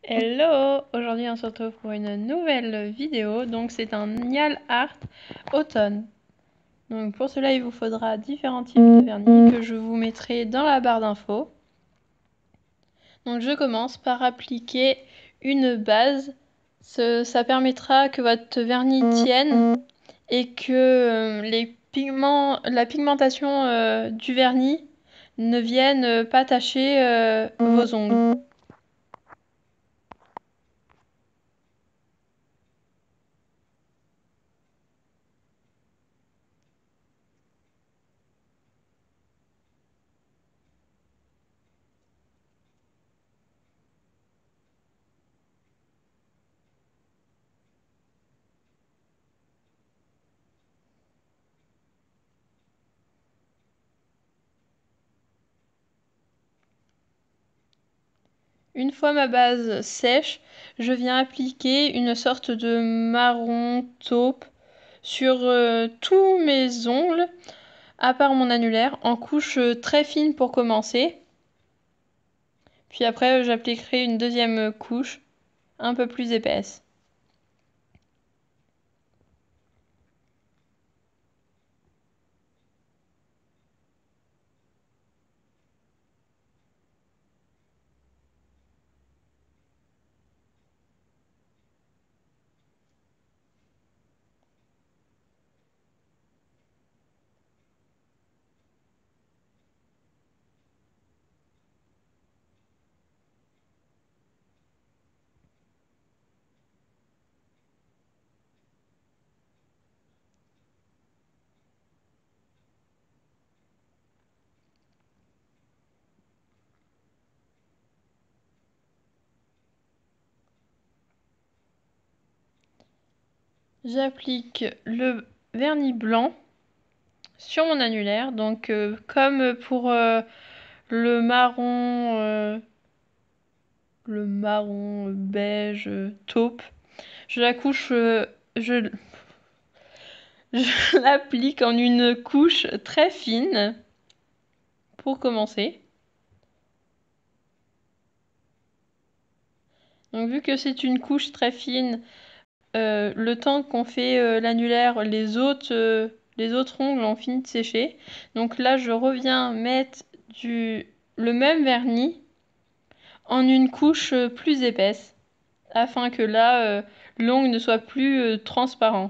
Hello! Aujourd'hui on se retrouve pour une nouvelle vidéo, donc c'est un nail art automne. Donc pour cela il vous faudra différents types de vernis que je vous mettrai dans la barre d'infos. Donc je commence par appliquer une base, ça permettra que votre vernis tienne et que la pigmentation du vernis ne vienne pas tacher vos ongles. Une fois ma base sèche, je viens appliquer une sorte de marron taupe sur tous mes ongles, à part mon annulaire, en couche très fine pour commencer. Puis après, j'appliquerai une deuxième couche, un peu plus épaisse. J'applique le vernis blanc sur mon annulaire, donc comme pour le marron beige taupe, je l'applique en une couche très fine pour commencer. Donc vu que c'est une couche très fine, le temps qu'on fait l'annulaire, les autres ongles ont fini de sécher. Donc là je reviens mettre le même vernis en une couche plus épaisse, afin que là l'ongle ne soit plus transparent.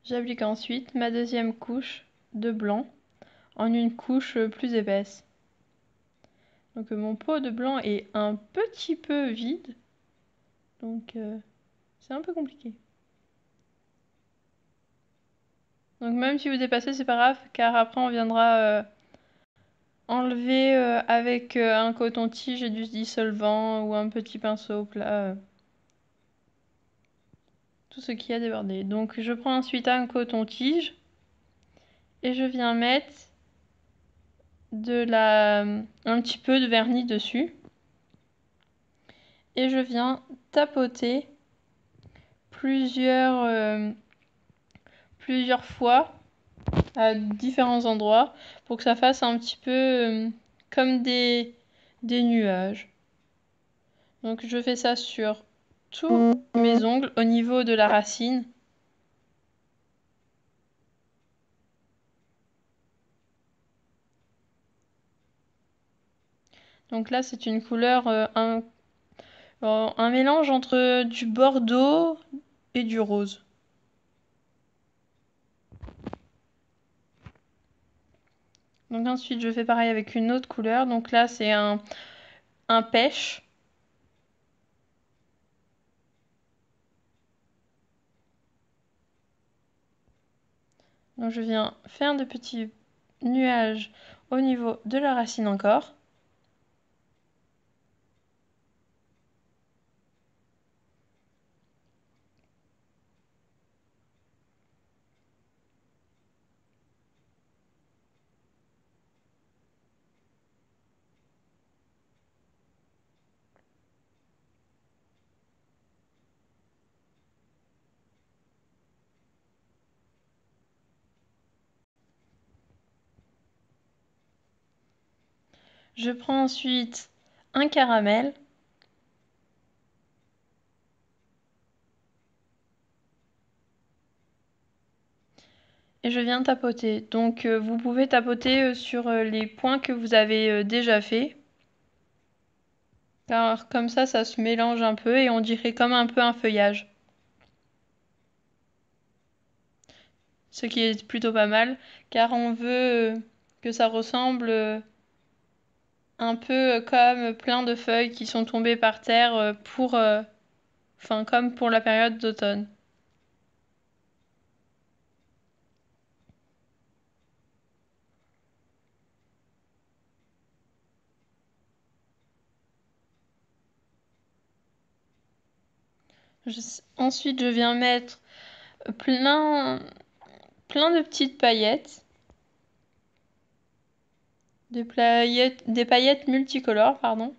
J'applique ensuite ma deuxième couche de blanc en une couche plus épaisse. Donc mon pot de blanc est un petit peu vide, donc c'est un peu compliqué. Donc même si vous dépassez, c'est pas grave, car après on viendra enlever avec un coton-tige et du dissolvant ou un petit pinceau plat tout ce qui a débordé. Donc je prends ensuite un coton-tige et je viens mettre un petit peu de vernis dessus. Et je viens tapoter plusieurs fois à différents endroits pour que ça fasse un petit peu comme des nuages. Donc je fais ça sur tous mes ongles au niveau de la racine. Donc là, c'est une couleur, un mélange entre du bordeaux et du rose. Donc ensuite, je fais pareil avec une autre couleur. Donc là, c'est un pêche. Donc je viens faire de petits nuages au niveau de la racine encore. Je prends ensuite un caramel. Et je viens tapoter. Donc vous pouvez tapoter sur les points que vous avez déjà fait. Car comme ça se mélange un peu et on dirait comme un peu un feuillage. Ce qui est plutôt pas mal, car on veut que ça ressemble un peu comme plein de feuilles qui sont tombées par terre comme pour la période d'automne. Ensuite, je viens mettre plein de petites paillettes. Des paillettes multicolores, pardon.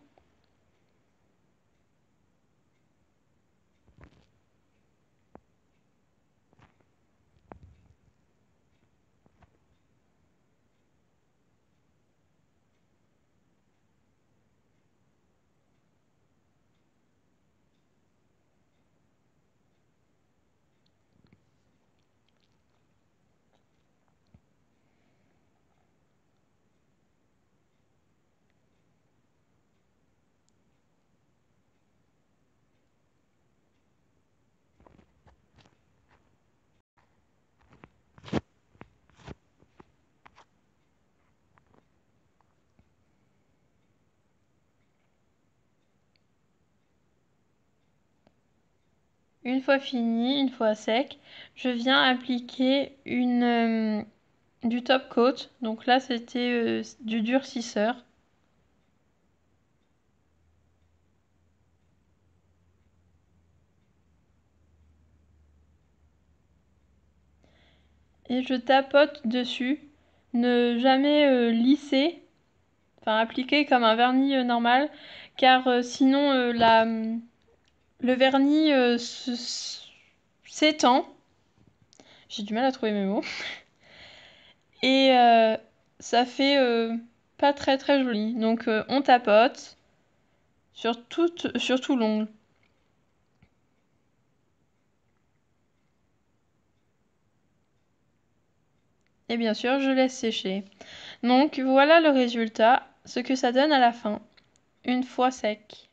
Une fois fini, une fois sec, je viens appliquer du top coat. Donc là, c'était du durcisseur. Et je tapote dessus. Ne jamais lisser, enfin appliquer comme un vernis normal, car sinon le vernis s'étend. J'ai du mal à trouver mes mots. Et ça fait pas très très joli. Donc on tapote sur tout l'ongle. Et bien sûr, je laisse sécher. Donc voilà le résultat, ce que ça donne à la fin, une fois sec.